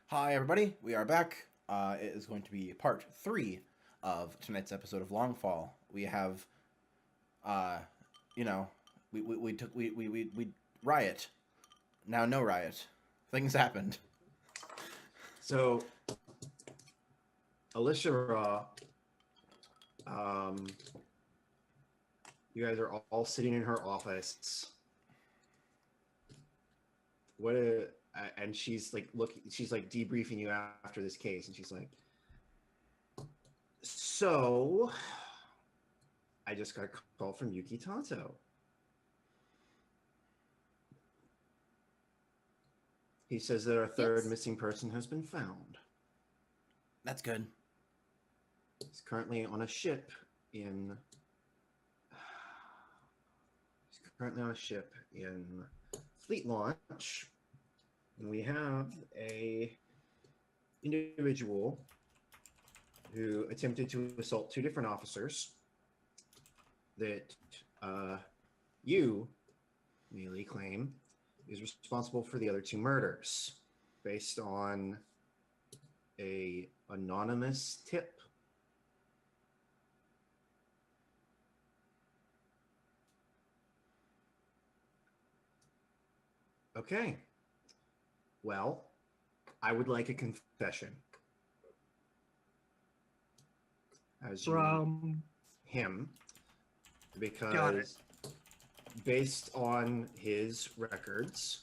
Hi, everybody. We are back. It is going to be part three of tonight's episode of Longfall. We have, uh, you know, we took we riot. Now no riot. Things happened. So, Alicia Raw, um, you guys are all sitting in her office. And she's like she's like debriefing you after this case, and she's like, "So, I just got a call from Yuki Tanto. He says that our third Yes. missing person has been found. That's good. He's currently on a ship in. He's currently on a ship in Fleet Launch, and we have a individual who attempted to assault two different officers that you, Neely, claim is responsible for the other two murders based on a anonymous tip. Okay. Well, I would like a confession. As you From him, Got it. because based on his records,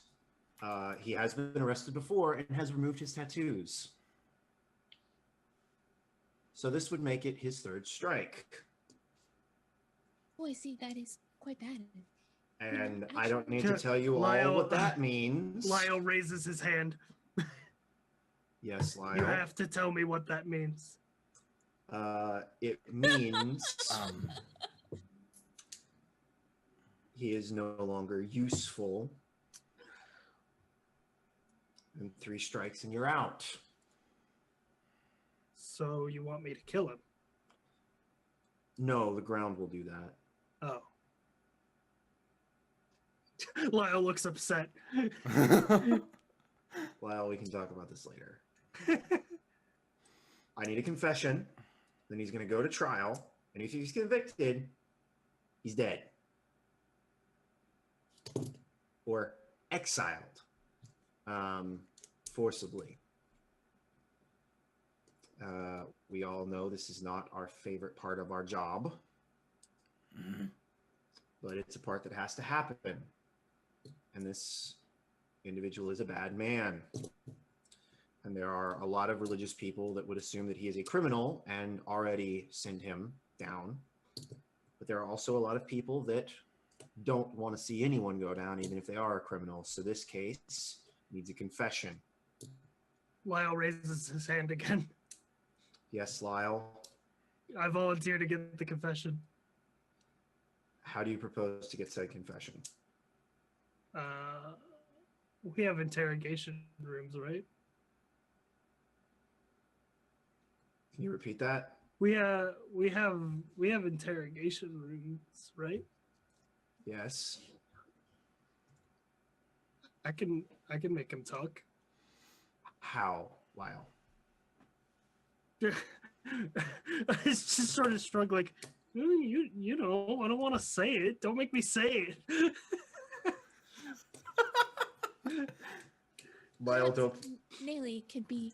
he has been arrested before and has removed his tattoos. So this would make it his third strike. Oh, I see. That is quite bad. And I don't need to actually- tell you all Lyle- what that means. Lyle raises his hand. Yes, Lyle. You have to tell me what that means. It means Um, he is no longer useful. And three strikes and you're out. So you want me to kill him? No, the ground will do that. Oh. Lyle looks upset. Well, we can talk about this later. I need a confession. Then he's going to go to trial. And if he's convicted, he's dead. Or exiled. Forcibly. We all know this is not our favorite part of our job. mhm. But it's a part that has to happen. And this individual is a bad man. And there are a lot of religious people that would assume that he is a criminal and already send him down. But there are also a lot of people that don't want to see anyone go down, even if they are a criminal. So this case needs a confession. Lyle raises his hand again. Yes, Lyle. I volunteer to get the confession. How do you propose to get said confession? We have interrogation rooms, right? Can you repeat that? We have interrogation rooms, right? Yes. I can make him talk. How, Lyle? It's just sort of struggling. You know, I don't want to say it. Don't make me say it. Lyle, don't. Nelly could be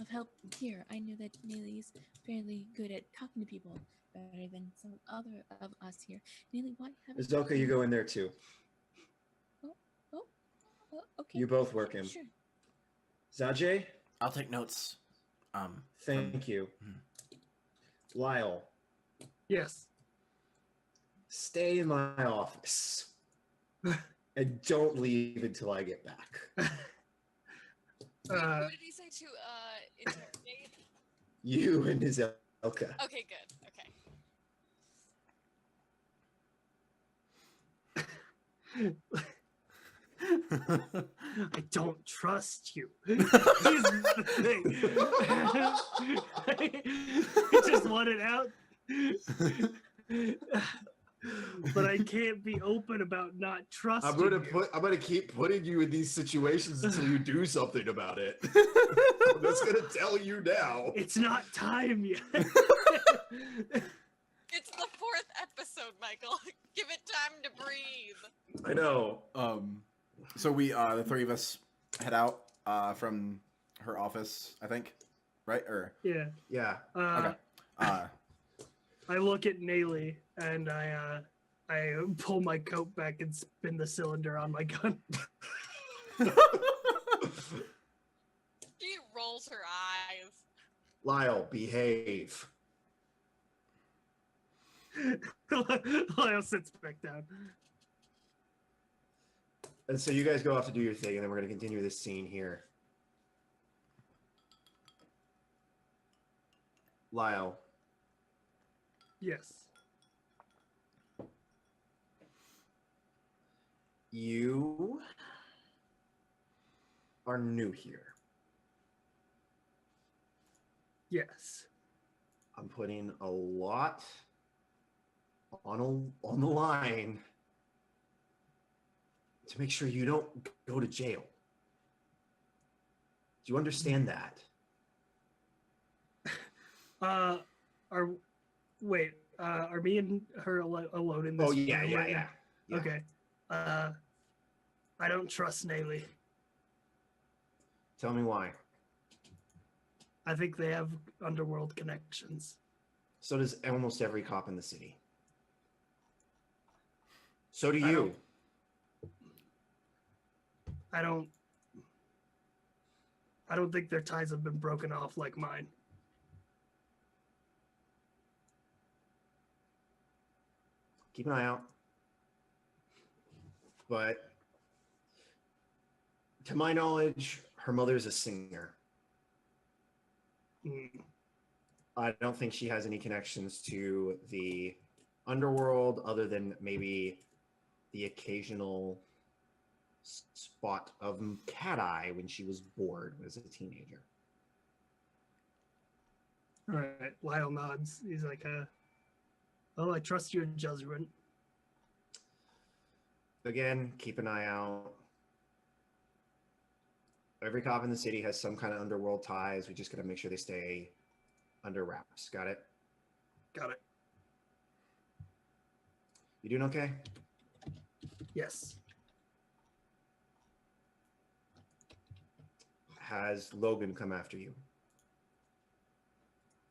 of help here. I know that Nelly is fairly good at talking to people, better than some other of us here. Nelly, why haven't Zoka, you go in there too. okay. You both work him. Sure. Zajay, I'll take notes. thank you. Mhm. Lyle, Yes. stay in my office and don't leave until I get back. Uh, What did he say to interrogate? You and Zelka. Okay, good. Okay. I don't trust you. Here's the thing. I just want it out. but I can't be open about not trusting you. I'm gonna keep putting you in these situations until you do something about it. I'm just gonna tell you now. It's not time yet. It's the 4th episode, Michael. Give it time to breathe. I know. So we, the three of us, head out from her office, I think, right? Or Yeah. Yeah. okay. I look at Nayli and I pull my coat back and spin the cylinder on my gun. She rolls her eyes. Lyle, behave. Lyle sits back down. And so you guys go off to do your thing, and then we're going to continue this scene here. Lyle, Yes. you are new here. Yes. I'm putting a lot on the line to make sure you don't go to jail. Do you understand that? Are me and her alone in this Oh yeah, room yeah, right yeah, now? yeah. Okay. I don't trust Nayli. Tell me why. I think they have underworld connections. So does almost every cop in the city. So do I you. I don't think their ties have been broken off like mine. Keep an eye out. But to my knowledge, her mother is a singer. Hmm. I don't think she has any connections to the underworld other than maybe the occasional spot of cat eye when she was bored as a teenager. All right. Lyle nods. He's like, "Oh, I trust your judgment." Again, keep an eye out. Every cop in the city has some kind of underworld ties. We just got to make sure they stay under wraps. Got it? Got it. You doing okay? Yes. Has Logan come after you?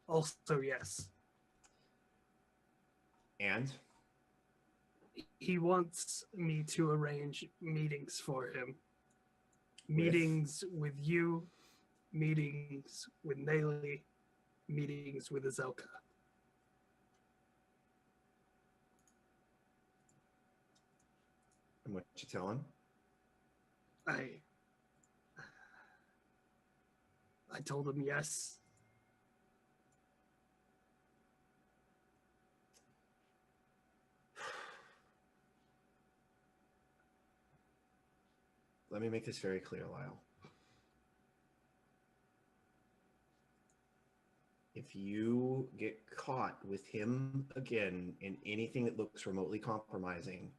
Also, yes. And? He wants me to arrange meetings for him. Meetings with you, meetings with Nayli, meetings with Azelka. And what you tell him? I told him yes. Let me make this very clear, Lyle. If you get caught with him again in anything that looks remotely compromising,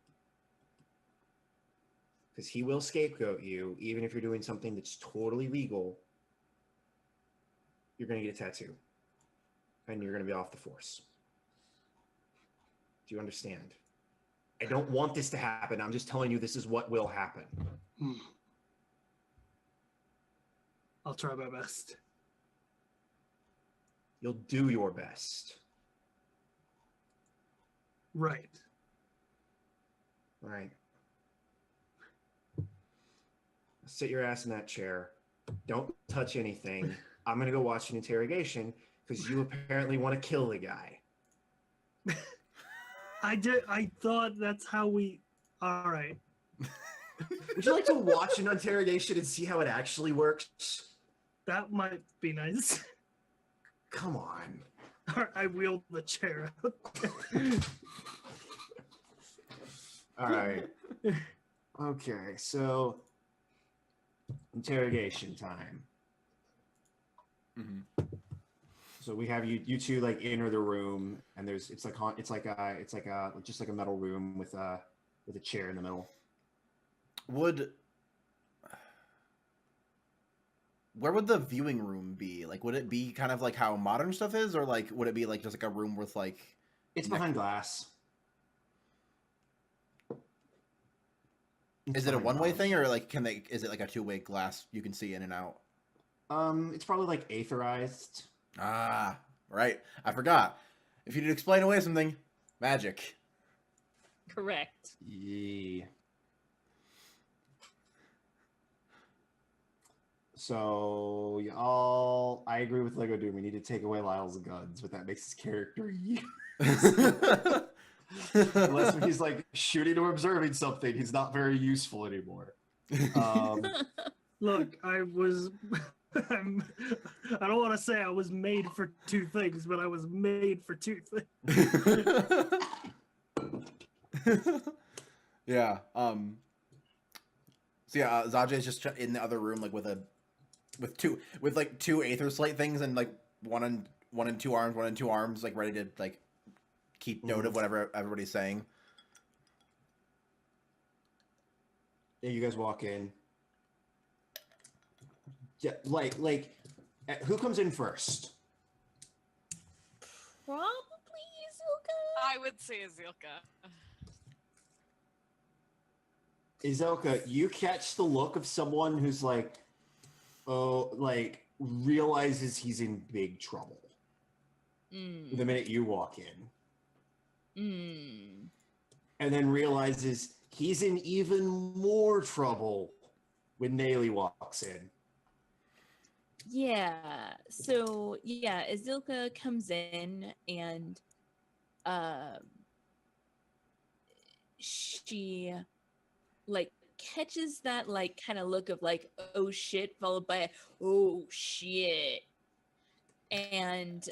because he will scapegoat you, even if you're doing something that's totally legal, you're going to get a tattoo. And you're going to be off the force. Do you understand? I don't want this to happen. I'm just telling you this is what will happen. I'll try my best. You'll do your best. Right. All right. Sit your ass in that chair. Don't touch anything. I'm going to go watch an interrogation because you apparently want to kill the guy. I thought that's how we... All right. Would you like to watch an interrogation and see how it actually works? That might be nice. Come on. I wheeled the chair out. All right. Okay, so interrogation time. Mm-hmm. So So we have you two like enter the room, and it's like just like a metal room with a chair in the middle. Where would the viewing room be? Like, would it be kind of like how modern stuff is, or like would it be like just like a room with like? It's behind glass. Is it a one-way thing, or like is it like a two-way glass you can see in and out? It's probably like aetherized. Ah, right. I forgot. If you could explain away something, magic. Correct. Yeah. So y'all, I agree with Lego Doom. We need to take away Lyle's guns, but that makes his character unless he's like shooting or observing something, he's not very useful anymore. Look, I was. I don't want to say I was made for two things, but I was made for two things. Yeah. So yeah, Zajay's just in the other room, like with two aether slate things, and like one in two arms, like ready to like keep note of whatever everybody's saying. Yeah, you guys walk in. Yeah, like, who comes in first? Probably Izuka. I would say Azilka. Izelka, you catch the look of someone who's like, realizes he's in big trouble. The minute you walk in. And then realizes he's in even more trouble when Nayli walks in. Yeah. So yeah, Azilka comes in and she like catches that like kind of look of like oh shit followed by a oh shit. And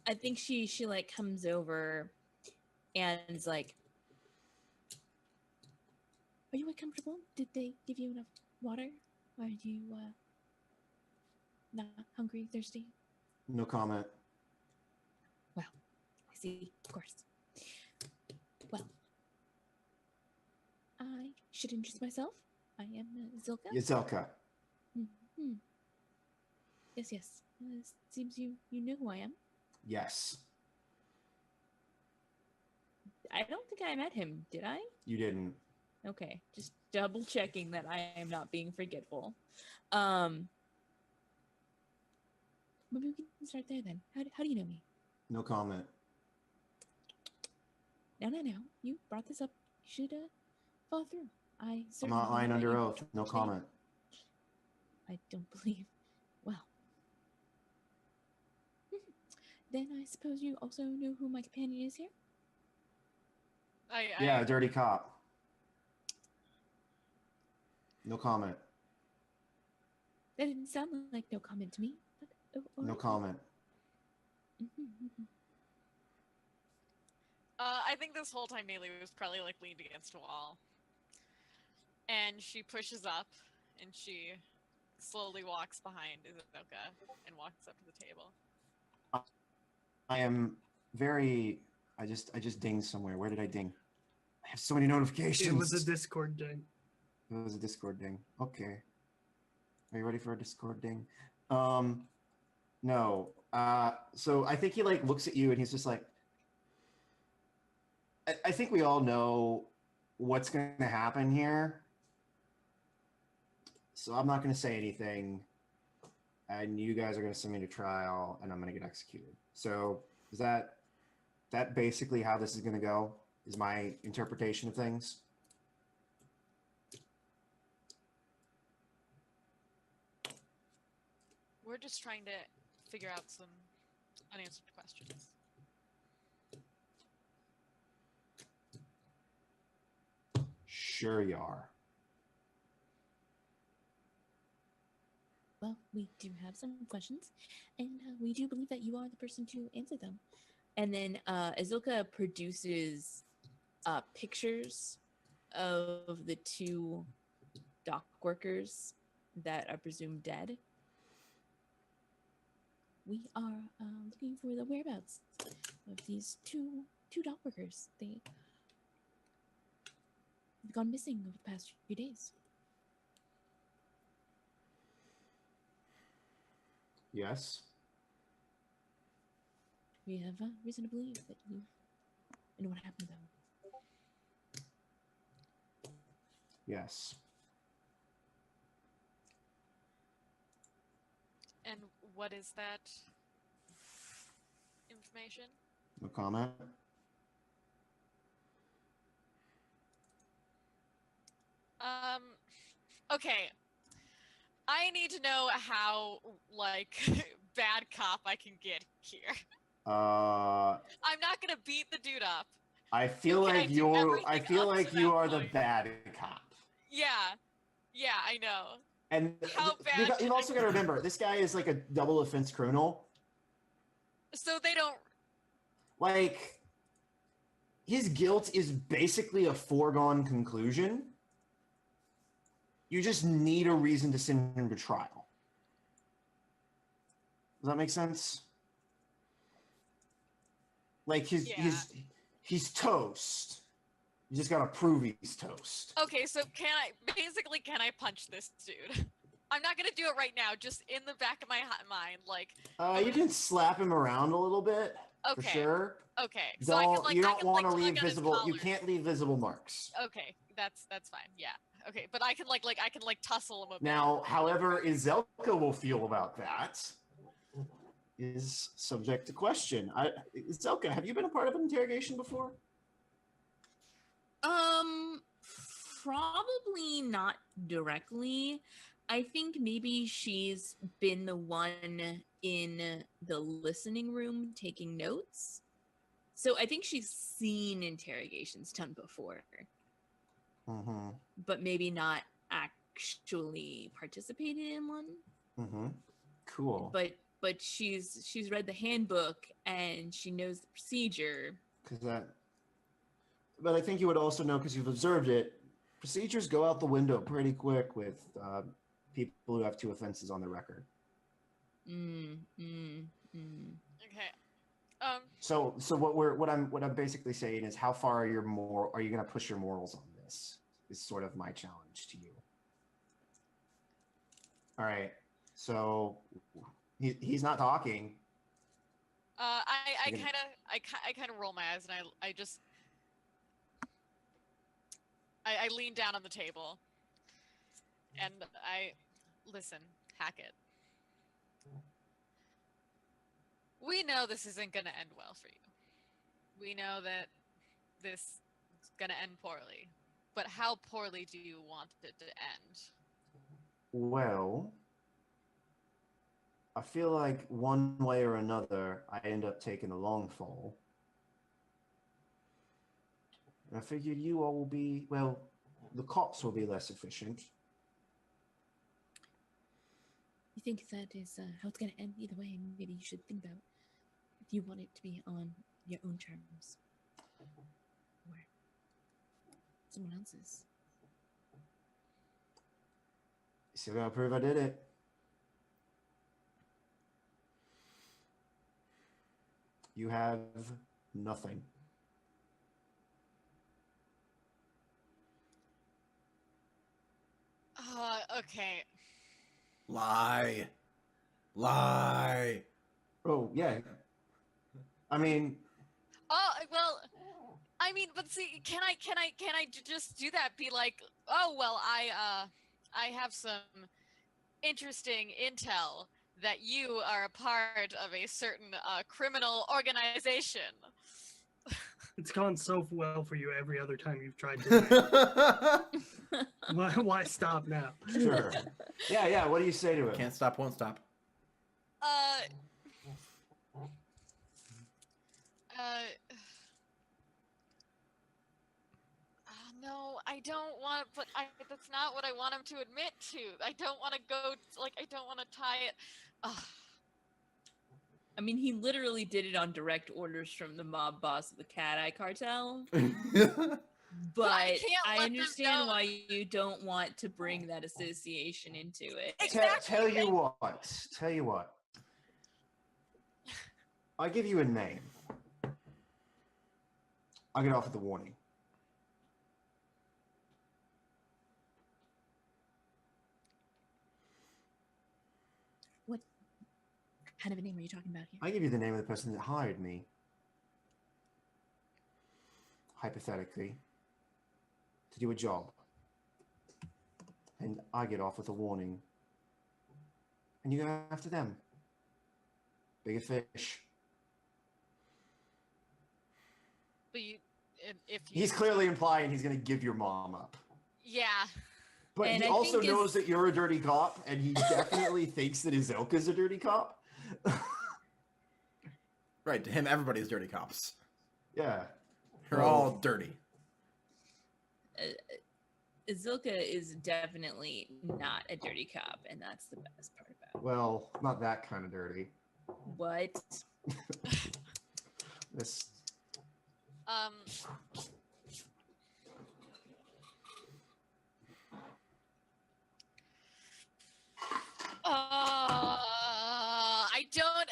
I think she like comes over and is like, are you uncomfortable? Did they give you enough water? Are you not hungry, thirsty? No comment. Well, I see, of course. Well, I should introduce myself. I am Zilka. Izelka. Mm-hmm. Yes. Seems you know who I am. Yes. I don't think I met him, did I? You didn't. Okay, just double checking that I am not being forgetful. Maybe we can start there then. How do you know me? No comment. No. You brought this up. You should follow through. I'm not lying under oath. No comment. I don't believe. Well. Then I suppose you also know who my companion is here? Yeah, a dirty cop. No comment. That didn't sound like no comment to me. But, No comment. I think this whole time Nayli was probably like leaned against a wall. And she pushes up and she slowly walks behind Izuka and walks up to the table. I am very I just dinged somewhere. Where did I ding? I have so many notifications. It was a Discord ding. It was a Discord ding. Okay. Are you ready for a Discord ding? No. So I think he like looks at you and he's just like, I think we all know what's going to happen here. So I'm not going to say anything. And you guys are going to send me to trial and I'm going to get executed. So is that basically how this is going to go? Is my interpretation of things? We're just trying to figure out some unanswered questions. Sure you are. Well, we do have some questions, and we do believe that you are the person to answer them. And then Azilka produces pictures of the two dock workers that are presumed dead. we are looking for the whereabouts of these two dock workers. They've gone missing over the past few days. Yes. We have reason to believe that you know what happened to them. Yes. And what is that information? No comment. Okay. I need to know how, like, bad cop I can get here. I'm not gonna beat the dude up. I feel Can I like do you're. everything I feel up like to you that are the point? bad cop. Yeah. Yeah, I know. And How bad you've can also I got to get? remember, this guy is like a double offense criminal. So they don't. Like, his guilt is basically a foregone conclusion. You just need a reason to send him to trial. Does that make sense? Like he's toast. You just gotta prove he's toast. Okay, so can I punch this dude? I'm not gonna do it right now. Just in the back of my mind, like. You can slap him around a little bit for Okay. sure. Okay. So I can like. You I don't can, want like, to tug leave on his visible. You collar. can't leave visible marks. Okay, that's fine. Yeah. Okay, but I can like I can like tussle him a bit. Now, however, Izelka will feel about that is subject to question. Izelka, have you been a part of an interrogation before? Probably not directly. I think maybe she's been the one in the listening room taking notes. So I think she's seen interrogations done before, Mm-hmm. but maybe not actually participated in one. Mm-hmm. Cool. But she's read the handbook and she knows the procedure. But I think you would also know, because you've observed it, procedures go out the window pretty quick with people who have 2 offenses on their record. Okay. So what I'm basically saying is, how far are you going to push your morals on this? Is sort of my challenge to you. All right. So he's not talking. I kind of roll my eyes, and I lean down on the table, and I listen, Hackett. We know this isn't going to end well for you. We know that this is going to end poorly. But how poorly do you want it to end? Well, I feel like one way or another, I end up taking a Longfall. And I figured you all will be, well, the cops will be less efficient. You think that is how it's going to end either way? Maybe you should think about if you want it to be on your own terms or someone else's. Still gotta prove I did it. You have nothing. Okay. Lie. Oh, yeah. I mean, Oh, well, I mean, but see, can I just do that? Be like, oh, well, I have some interesting intel that you are a part of a certain criminal organization. It's gone so well for you every other time you've tried to. Why stop now? sure. Yeah. What do you say to it? Can't stop, won't stop. No, I don't want, but that's not what I want him to admit to. I don't want to go, like, I don't want to tie it. Ugh. I mean, he literally did it on direct orders from the mob boss of the Cat Eye Cartel. But I can't let I them understand know. why you don't want to bring that association into it. Exactly. Tell you what. I give you a name. I get off with a warning. What kind of a name are you talking about here? I give you the name of the person that hired me. Hypothetically. To do a job. And I get off with a warning. And you go after them. Bigger fish. But if you, He's clearly implying he's going to give your mom up. yeah. But And he I also think knows that you're a dirty cop, and he definitely thinks that Izilka's a dirty cop. Right, to him, everybody's dirty cops. Yeah. You're all dirty. Azilka is definitely not a dirty cop, and that's the best part about it. Well, not that kind of dirty. What? This.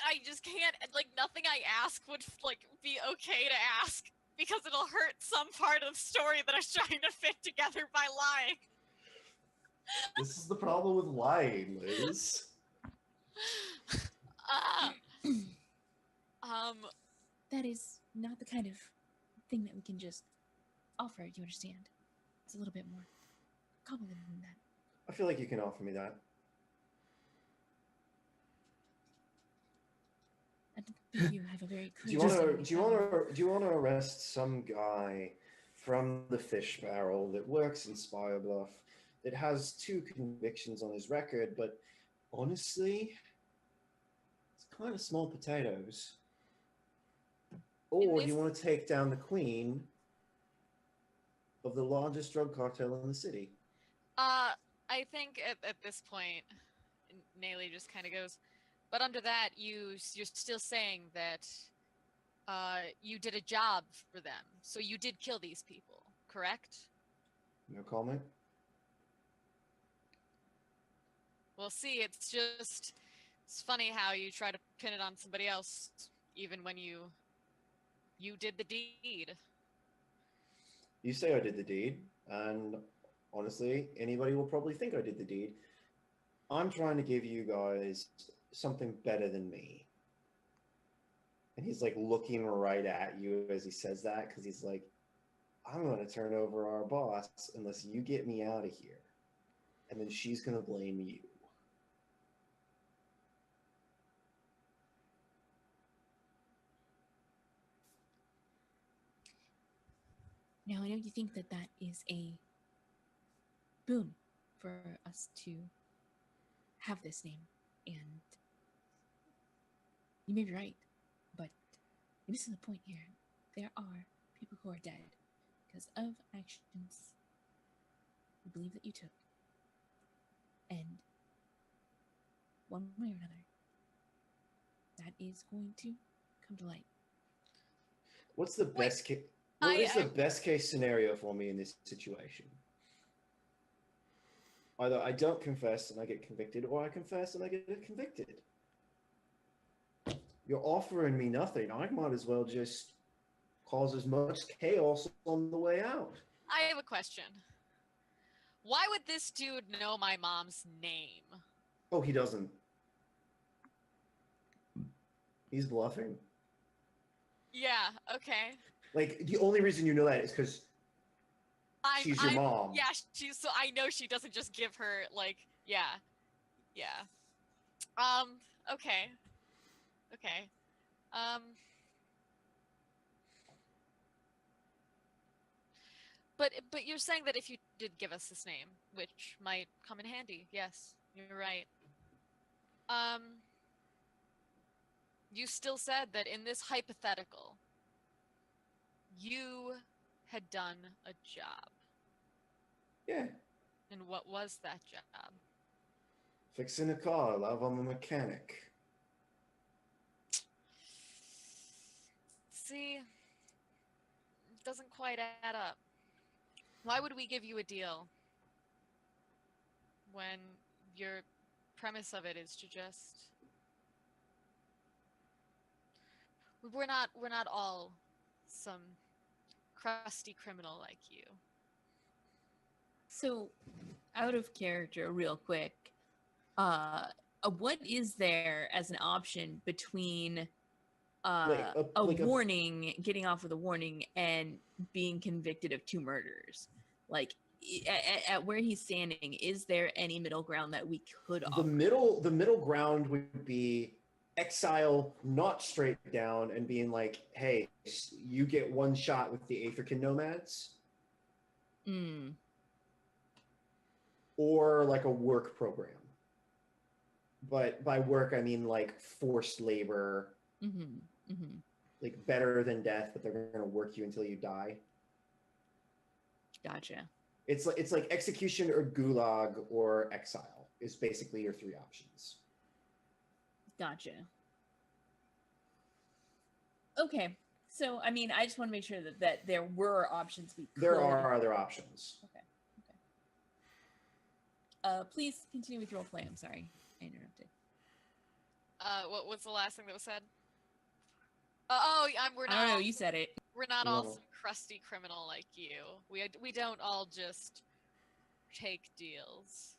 I just can't, like, nothing I ask would, like, be okay to ask because it'll hurt some part of the story that I was trying to fit together by lying. This is the problem with lying, Liz. That is not the kind of thing that we can just offer, you understand? It's a little bit more complicated than that. I feel like you can offer me that. I think you have a very Do clear you want to arrest some guy from the fish barrel that works in Spire Bluff that has 2 convictions on his record, but honestly, it's kind of small potatoes. Or do you want to take down the queen of the largest drug cartel in the city? I think at this point, Nayli just kind of goes, but under that, you're still saying that you did a job for them, so you did kill these people, correct? No comment. Well, see, it's funny how you try to pin it on somebody else, even when you did the deed. You say I did the deed, and honestly, anybody will probably think I did the deed. I'm trying to give you guys something better than me. And he's like looking right at you as he says that, because he's like, I'm going to turn over our boss unless you get me out of here. And then she's going to blame you. Now, I know you think that that is a boon for us to have this name, and you may be right, but you're missing the point here. There are people who are dead because of actions we believe that you took, and one way or another, that is going to come to light. What's the best case? What is the best case scenario for me in this situation? Either I don't confess and I get convicted, or I confess and I get convicted. You're offering me nothing. I might as well just cause as much chaos on the way out. I have a question. Why would this dude know my mom's name? Oh, he doesn't. He's bluffing. Yeah, okay. Like, the only reason you know that is because she's your mom. Yeah, so I know she doesn't just give her, like, yeah. Okay. But you're saying that if you did give us this name, which might come in handy, yes, you're right. You still said that in this hypothetical, you had done a job. Yeah. And what was that job? Fixing a car. Love, I'm a mechanic. See, it doesn't quite add up. Why would we give you a deal when your premise of it is to just we're not all some crusty criminal like you. So, out of character, real quick, what is there as an option between a warning, getting off with a warning, and being convicted of 2 murders? Like, at where he's standing, is there any middle ground that we could offer? The middle ground would be exile, not straight down, and being like, hey, you get 1 shot with the African nomads. Mm. Or like a work program. But by work, I mean like forced labor, like better than death, but they're going to work you until you die. Gotcha. It's like execution or gulag or exile is basically your 3 options. Gotcha. Okay. So, I mean, I just want to make sure that there were options we could. There are other options. Okay. Please continue with your role play. I'm sorry, I interrupted. What's the last thing that was said? We're I not. don't know. all You said it. We're not all No. some crusty criminal like you. We don't all just take deals.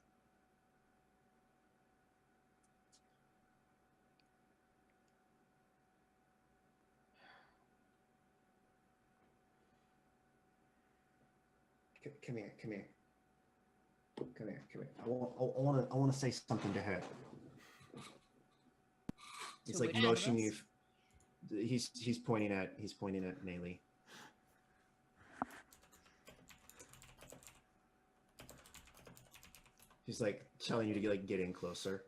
Come here. I want to say something to her. It's To like which motion of us? you've. He's pointing at Nayli. He's like telling you to get in closer.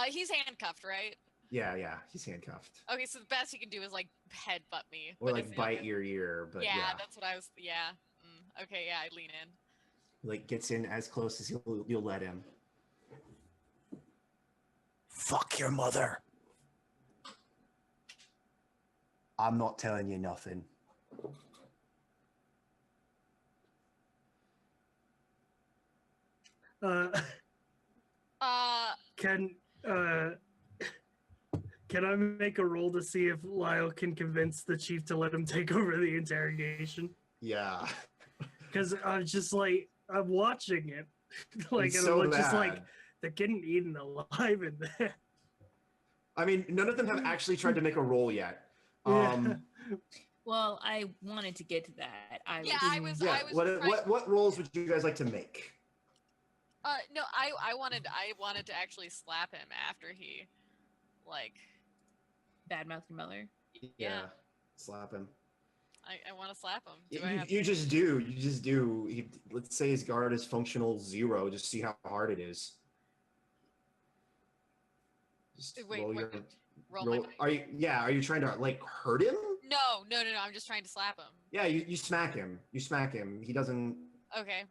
He's handcuffed, right? Yeah, he's handcuffed. Okay, so the best he can do is like headbutt me. Or but like it's- bite your ear, but yeah. that's what I was. Yeah. Okay, yeah, I lean in. Like gets in as close as you'll let him. Fuck your mother. I'm not telling you nothing. Can I make a roll to see if Lyle can convince the chief to let him take over the interrogation? Yeah. Because I'm just like, I'm watching it. Like, It's and so I'm just bad. like, they're getting eaten alive in there. I mean, none of them have actually tried to make a roll yet. Yeah. Well, I wanted to get to that. I was What rolls would you guys like to make? No, I wanted to actually slap him after he, like, badmouth your mother. Yeah. Slap him. I want to slap him. Do I have You just do. Let's say his guard is functional 0. Just see how hard it is. Just Wait, roll what- your. roll my Roll, are you trying to like hurt him? No, I'm just trying to slap him. Yeah, you smack him. He doesn't. Okay.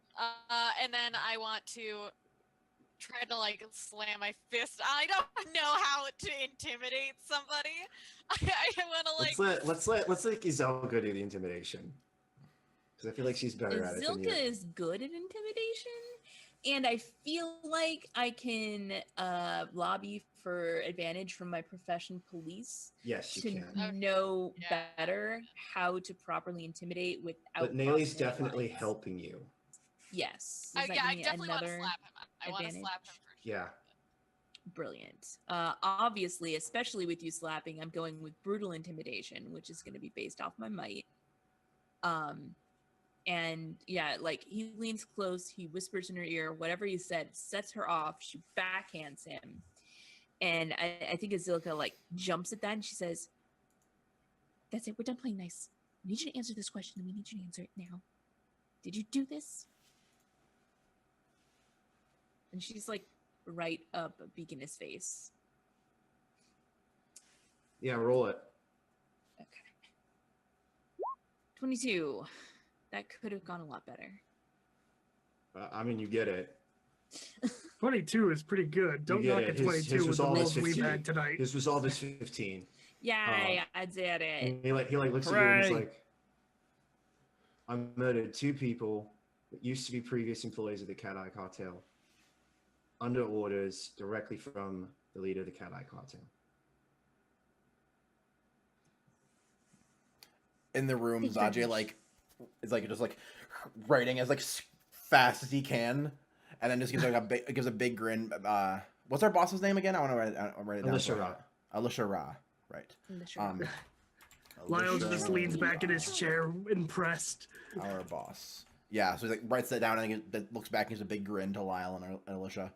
And then I want to try to like slam my fist. I don't know how to intimidate somebody. I want to like. Let's let Izelga do the intimidation. Because I feel like she's better at it than you. Zilka is good at intimidation, and I feel like I can lobby for advantage from my profession, police, Yes, you to can. Okay. know Yeah. better how to properly intimidate without. But Nayli's crossing any definitely lines. helping you. Yes. Does that Yeah, I give me definitely want to another slap him. I want to advantage? slap him for sure. Yeah. Brilliant. Obviously, especially with you slapping, I'm going with brutal intimidation, which is going to be based off my might. And yeah, like he leans close, he whispers in her ear, whatever he said sets her off. She backhands him, and I think Azilka like jumps at that, and she says, "That's it. We're done playing nice. We need you to answer this question, and we need you to answer it now. Did you do this?" And she's like right up Beacon's face. Yeah, roll it. Okay. 22. That could have gone a lot better. I mean, you get it. 22 is pretty good. Don't get knock it. at His 22 with the resolve is rolls we've 15. had tonight. His resolve is 15. Yay, I did it. And he like looks at you and he's Hooray. like, I murdered 2 people that used to be previous employees of the Cat Eye Cartel under orders directly from the leader of the Cat Eye Cartel. in the room, Thank you very Zaje much. like is like just like writing as like fast as he can, and then just gives like a big grin. What's our boss's name again? I want to write it down. Alicia Ra. Alicia Ra. Right. Alicia. Lyle Alicia just leans back in his Ra, chair, impressed. our boss. Yeah, so he like writes that down and looks back and gives a big grin to Lyle and Alicia.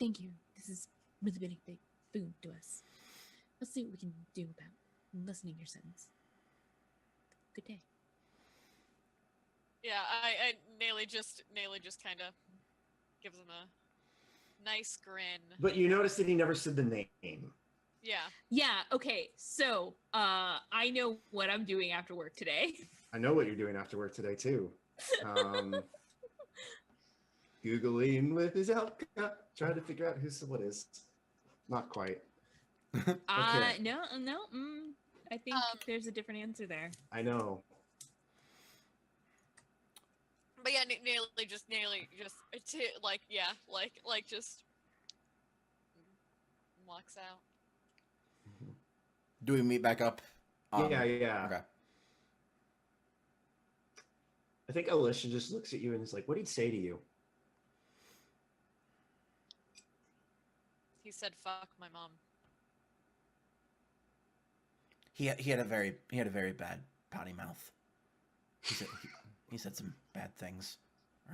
Thank you. This has really been a big boon to us. Let's see what we can do about listening your sentence. Good day. Yeah, I Naily just kind of gives him a nice grin. But you notice that he never said the name. Yeah. Yeah, okay. So, I know what I'm doing after work today. I know what you're doing after work today too. Googling with his help, trying to figure out who what is. Not quite. Okay. No, I think there's a different answer there. I know. But yeah, Naily just just walks out. Do we meet back up? Yeah. Okay. I think Alicia just looks at you and is like, "What did he say to you?" He said, "Fuck my mom." He had a very bad potty mouth. He said some bad things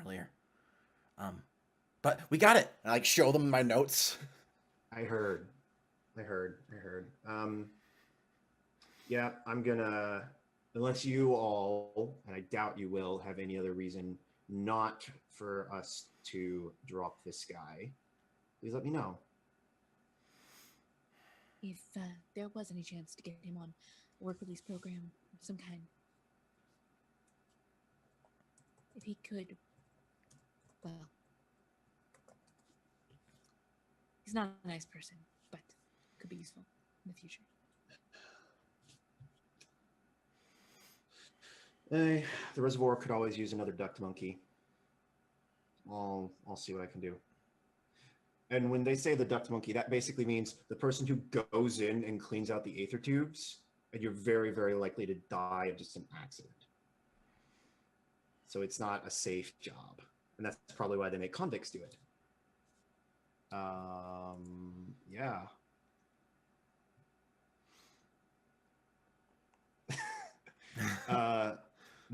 earlier. But we got it. I like show them my notes. I heard. Yeah, I'm gonna, unless you all, and I doubt you will, have any other reason not for us to drop this guy, please let me know. If there was any chance to get him on a work release program of some kind, if he could, well, he's not a nice person, but could be useful in the future. The reservoir could always use another ducked monkey. I'll see what I can do. And when they say the ducked monkey, that basically means the person who goes in and cleans out the aether tubes, and you're very, very likely to die of just an accident. So it's not a safe job. And that's probably why they make convicts do it. Yeah.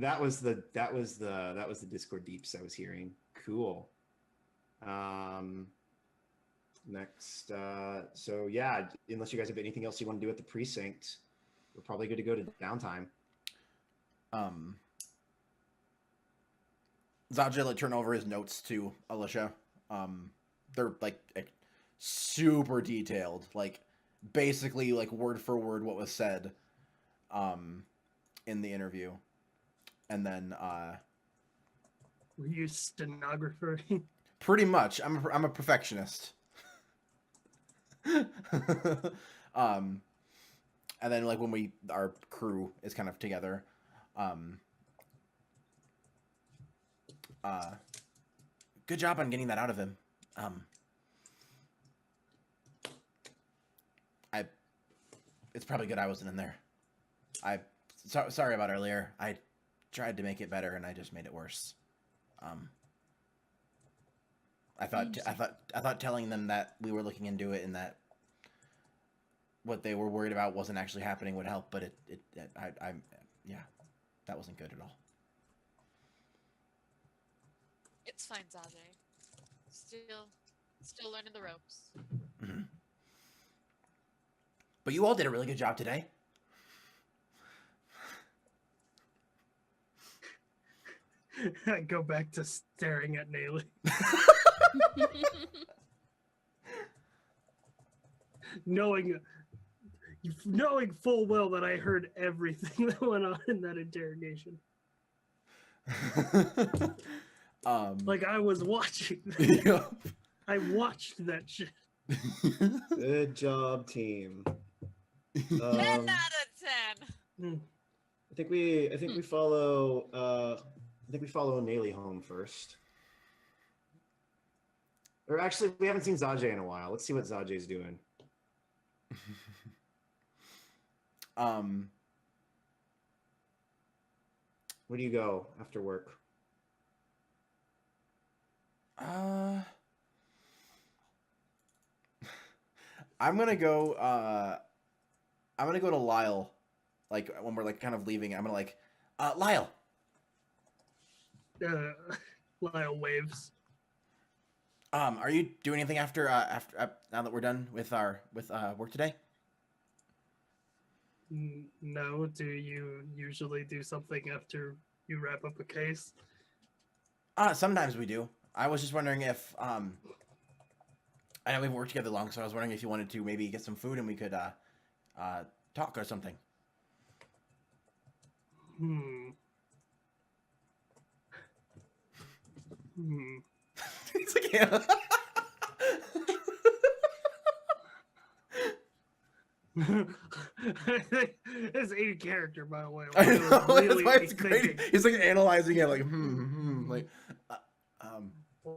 That was the Discord deeps I was hearing. Cool. Next, so yeah, unless you guys have anything else you want to do at the precinct, we're probably good to go to downtime. Zaje like turn over his notes to Alicia. They're like super detailed, like basically like word for word what was said in the interview. And then Were you stenographer? pretty much I'm a perfectionist. And then like when our crew is kind of together, good job on getting that out of him. It's probably good I wasn't in there. Sorry about earlier. I tried to make it better and I just made it worse. I thought telling them that we were looking into it and that what they were worried about wasn't actually happening would help, but yeah, that wasn't good at all. It's fine, Zaje. Still learning the ropes. Mm-hmm. But you all did a really good job today. I go back to staring at Naily. knowing full well that I heard everything that went on in that interrogation. Like I was watching. Yeah. I watched that shit. Good job, team. 10 out of 10. I think we follow Naily home first. Or actually, we haven't seen Zaje in a while. Let's see what Zaje's doing. Where do you go after work? I'm gonna go. I'm gonna go to Lyle. Like when we're like kind of leaving, I'm gonna like, Lyle. Lyle waves. Are you doing anything after now that we're done with our work today? No, do you usually do something after you wrap up a case? Sometimes we do. I was just wondering if I know we've worked together long, so I was wondering if you wanted to maybe get some food and we could talk or something. He's like, yeah. It's a character, by the way. I Like, know, was really that's why it's great. thinking, He's like analyzing it, like like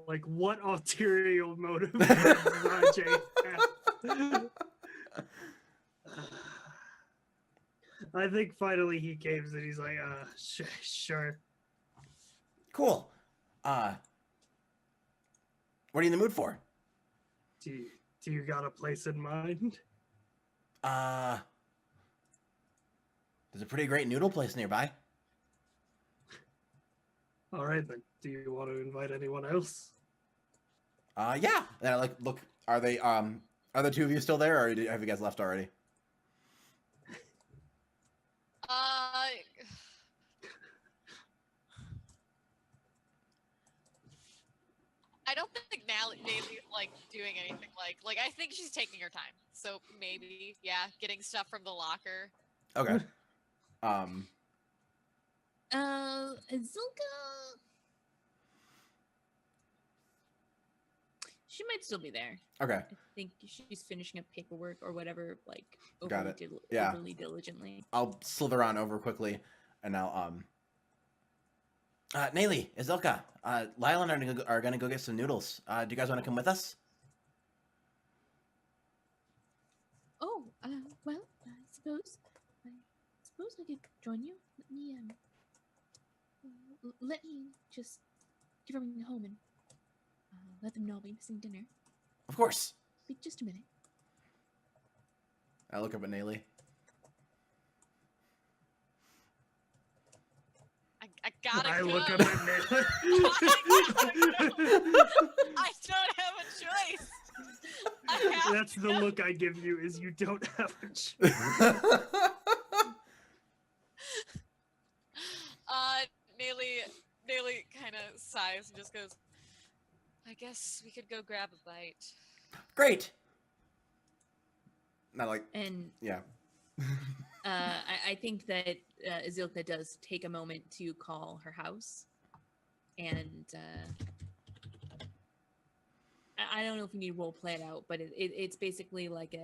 like what ulterior motive does Rajay have? I think finally he caves and he's like, sure. cool. What are you in the mood for? Do you got a place in mind? There's a pretty great noodle place nearby. All right, then. Do you want to invite anyone else? Yeah. And I like look. Are the two of you still there, or have you guys left already? I don't think Nayli like doing anything like I think she's taking her time. So maybe, yeah, getting stuff from the locker. Okay. Azulka. She might still be there. Okay. I think she's finishing up paperwork or whatever, like Got overly, it. Yeah. overly diligently. I'll slither on over quickly, and I'll Nayli, Izilka, Lyle and I are gonna go get some noodles. Do you guys want to come with us? Oh, well, I suppose I could join you. Let me just give everything home and let them know I'll be missing dinner. Of course. Be just a minute. I look up at Nayli. I gotta I go. look up at Nick. I don't have a choice. I have That's to the go. look I give you, is you don't have a choice. Nayli kind of sighs and just goes, I guess we could go grab a bite. Great. Not like, And yeah. I think that Azilka does take a moment to call her house, and I don't know if you need role play it out, but it's basically like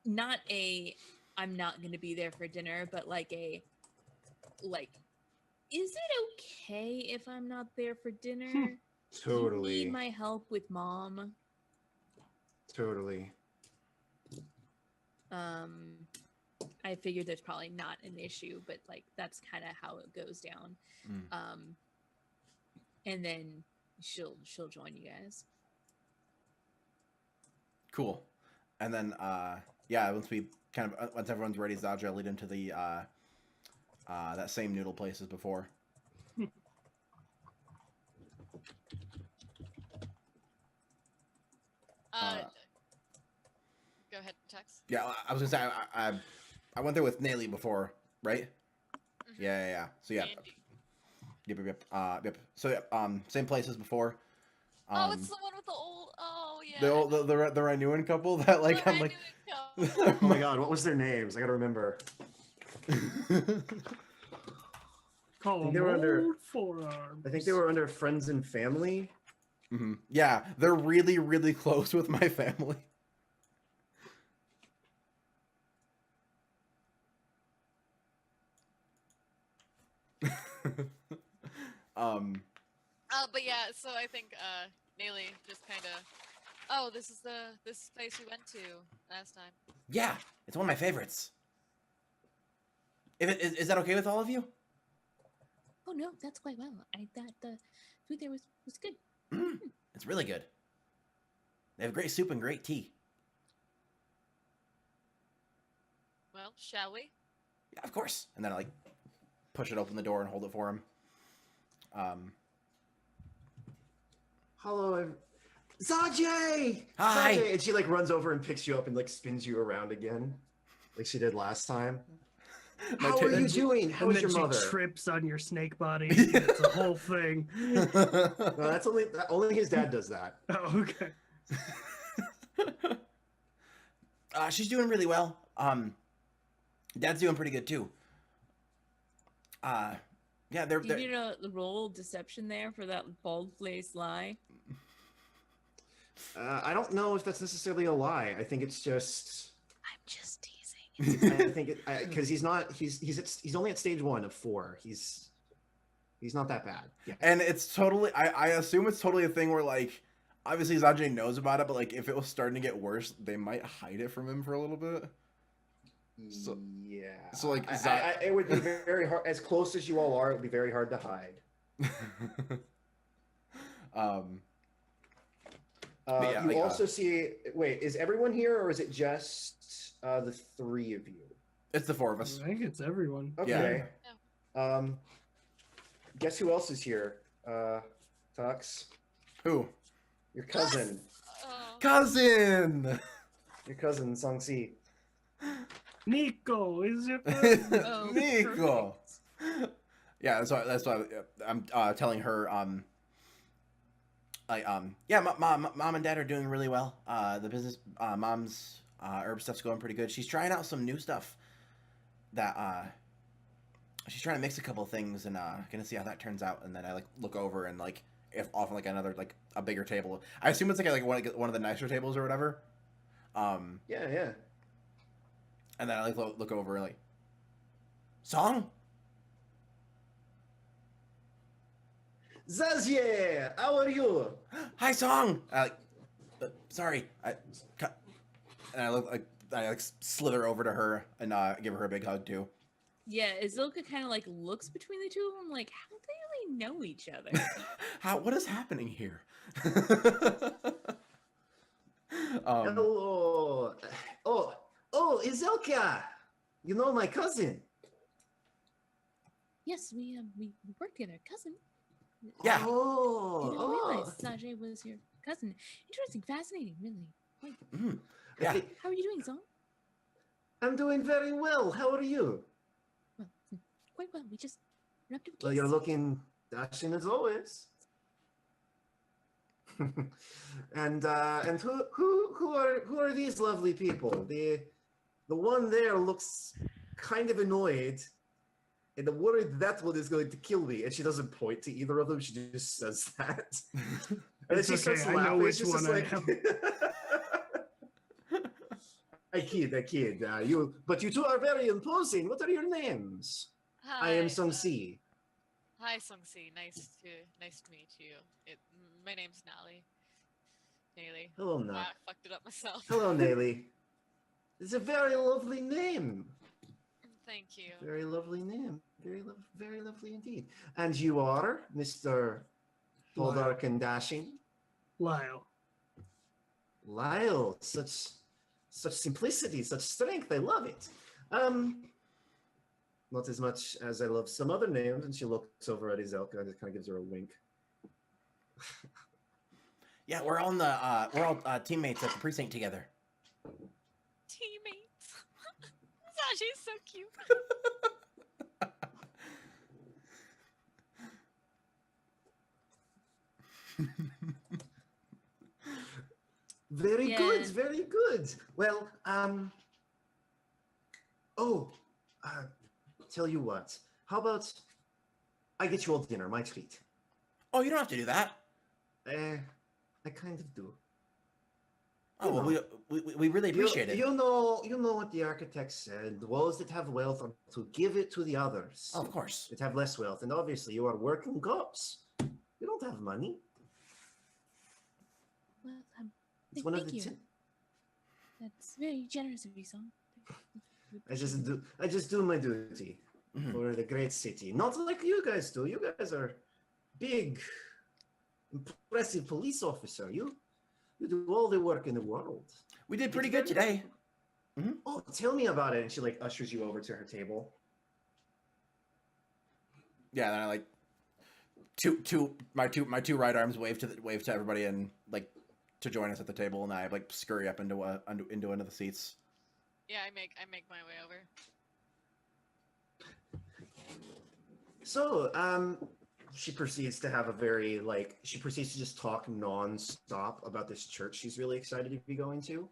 not a I'm not going to be there for dinner, but like is it okay if I'm not there for dinner? Do you Totally. need my help with mom? Totally. I figured there's probably not an issue, but like that's kind of how it goes down. And then she'll join you guys. Cool. And then yeah, once everyone's ready, Zadra will lead into the that same noodle place as before. Go ahead, Tex. Yeah, I was gonna say I went there with Nayli before, right? Mhm. Yeah. So yeah, Andy. yep. So same place as before. Oh, it's the one with the old. Oh yeah. the Rainuan couple that like I'm like. Oh my god, what was their names? I gotta remember. Call They were them under- old forearms. I think they were under Friends and Family. Mhm. Yeah, they're really, really close with my family. But yeah, so I think Nayli just kind of. Oh, this is this place we went to last time. Yeah, it's one of my favorites. If is that okay with all of you? Oh no, that's quite well. I thought the food there was good. Mm, it's really good. They have great soup and great tea. Well, shall we? Yeah, of course. And then I like push it open the door and hold it for him. Hello, Sajay! Hi! Sajay! And she like runs over and picks you up and like spins you around again, like she did last time. My How ta- are you doing? How And is then your mother? she trips on your snake body. It's a whole thing. No, that's only his dad does that. Oh, okay. She's doing really well. Dad's doing pretty good too. Yeah, they're, Do you need a roll deception there for that bald-faced lie? I don't know if that's necessarily a lie. I think it's just. I'm just teasing. I think it because he's not. He's only at stage 1 of 4. He's not that bad. Yeah. and it's totally. I assume it's totally a thing where like, obviously Zajay knows about it, but like if it was starting to get worse, they might hide it from him for a little bit. So- yeah. so, like, it would be very hard. As close as you all are, it would be very hard to hide. But yeah, You like, also see. Wait, is everyone here, or is it just the 3 of you? it's the 4 of us. I think it's everyone. Okay. Guess who else is here? Tux, Who? your cousin. Oh, Cousin. Your cousin Sangsi. Nico is your cousin. Oh, Nico. Yeah, that's why I'm telling her. Yeah, mom and dad are doing really well. The business, mom's herb stuff's going pretty good. She's trying out some new stuff. That she's trying to mix a couple of things and gonna see how that turns out. And then I like look over and like if off on like another like a bigger table. I assume it's like one of the nicer tables or whatever. Yeah. And then I like look over and like, Song. Zazie, how are you? Hi, Song. Sorry. And I look like I like slither over to her and give her a big hug too. Yeah, Azilka kind of like looks between the two of them, like, how do they really know each other? What is happening here? Hello. Oh, Izelka. You know my cousin. Yes, we work together, cousin. Yeah. Didn't Oh. realize Sajay was your cousin. Interesting, fascinating, really. Like, Mhm. Yeah. how are you doing, Zong? I'm doing very well. How are you? Well, quite well. We just wrapped up a Well, case. you're looking dashing as always. and who are these lovely people? The one there looks kind of annoyed, and I'm worried that one is going to kill me. And she doesn't point to either of them; she just says that. And then It's she okay, starts I know laughing. which She's just one I like, am. I kid. But you two are very imposing. What are your names? I am Sung Si. Hi, Sung-si. Nice to meet you. My name's Nally. Hello, Wow, Na. I fucked it up myself. Hello, Nelly. It's a very lovely name. Thank you. Very lovely name. Very lovely indeed. And you are Mr. Tall, Lyle. Dark, and Dashing. Lyle. Lyle, such simplicity, such strength. I love it. Not as much as I love some other names. And she looks over at Izelka and just kind of gives her a wink. Yeah, we're all teammates at the precinct together. Teammates. Sajay's so cute. Very Yeah. good, very good. Well, tell you what. How about I get you all dinner, my treat? Oh, you don't have to do that. I kind of do. Oh, well, we really appreciate it. You know what the architect said. Those that have wealth are to give it to the others. Oh, of course. That have less wealth. And obviously you are working cops. You don't have money. Well, It's one of thank the you. ten. That's very generous of you, Song. I just do my duty. Mhm. for the great city. Not like you guys do. You guys are big, impressive police officer. You do all the work in the world. We did pretty It's good very- today. Mhm. Oh, tell me about it. And she like ushers you over to her table. Yeah, then I like my two right arms wave to everybody and like to join us at the table, and I like scurry up into one of the seats. Yeah, I make my way over. So, she proceeds to have a very she proceeds to just talk non-stop about this church she's really excited to be going to.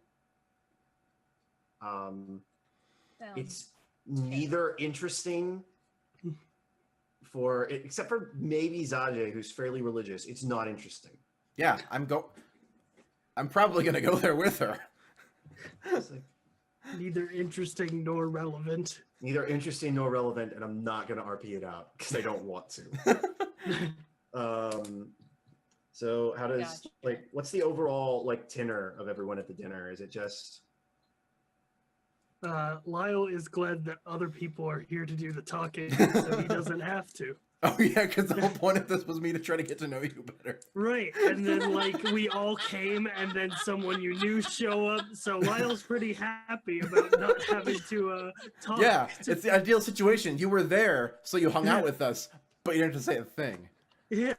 It's neither interesting except for maybe Zaje, who's fairly religious. It's not interesting. Yeah, I'm probably gonna go there with her. It's like, Neither interesting nor relevant. neither interesting nor relevant, and I'm not gonna RP it out because I don't want to. So how does Gotcha. what's the overall tenor of everyone at the dinner? Is it just Lyle is glad that other people are here to do the talking, so he doesn't have to. Oh yeah, because the whole point of this was me to try to get to know you better. Right, and then we all came, and then someone you knew show up. So Lyle's pretty happy about not having to talk. Yeah, to- it's the ideal situation. You were there, so you hung out Yeah. with us, but you didn't have to say a thing. yeah.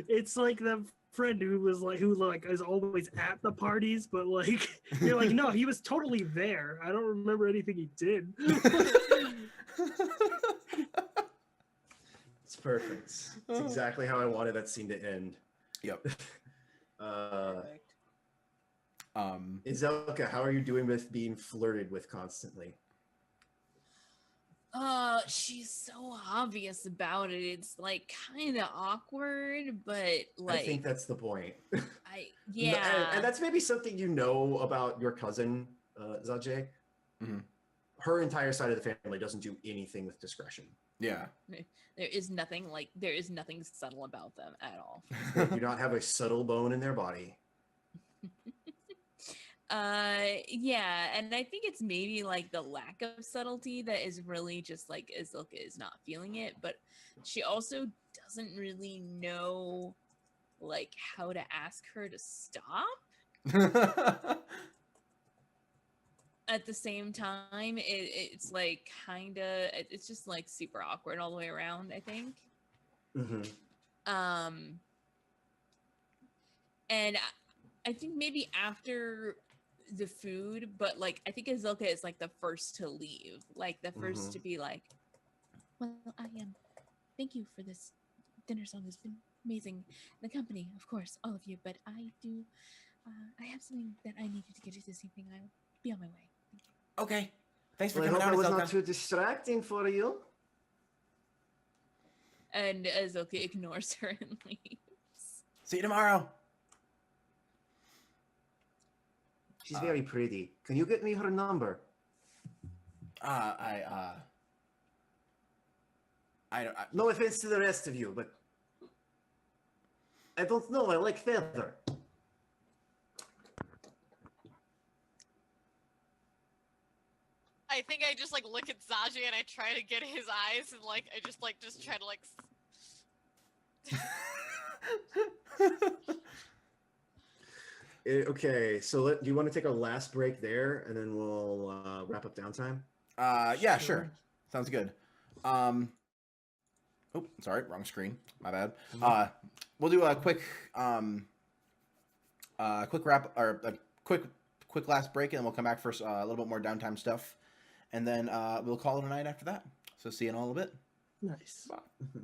It's like the friend who is always at the parties, but you're like, no, he was totally there. I don't remember anything he did. it's perfect? It's exactly how I wanted that scene to end. Yep. Perfect. Izelka, how are you doing with being flirted with constantly? She's so obvious about it. It's kind of awkward, but I think that's the point. yeah. And that's maybe something you know about your cousin, Zaje. Mhm. Her entire side of the family doesn't do anything with discretion. Yeah. there is nothing subtle about them at all. They do not have a subtle bone in their body. Yeah, and I think it's maybe the lack of subtlety that is really just Izilka is not feeling it, but she also doesn't really know how to ask her to stop. At the same time, it's it's just super awkward all the way around, I think. Mm-hmm. And I think maybe after the food, but I think Azilka is the first to leave, the first Mhm. to be well, I am. Thank you for this dinner song. It's been amazing. The company, of course, all of you. But I do. I have something that I need to get to this evening. I'll be on my way. Okay. Thanks for Well, I coming hope out, it was Izelka. not too distracting for you. And Azilka ignores her and leaves. See you tomorrow. She's very pretty. Can you get me her number? I No offense to the rest of you, but I don't know. I like Feather. I think I just look at Zaji and I try to get his eyes and I just try to Okay, so do you want to take our last break there, and then we'll wrap up downtime? yeah, sure. Sounds good. Oh, sorry, wrong screen. My bad. We'll do a quick wrap or a quick last break, and then we'll come back for a little bit more downtime stuff, and then we'll call it a night after that. So see you in a little bit. Nice. Bye.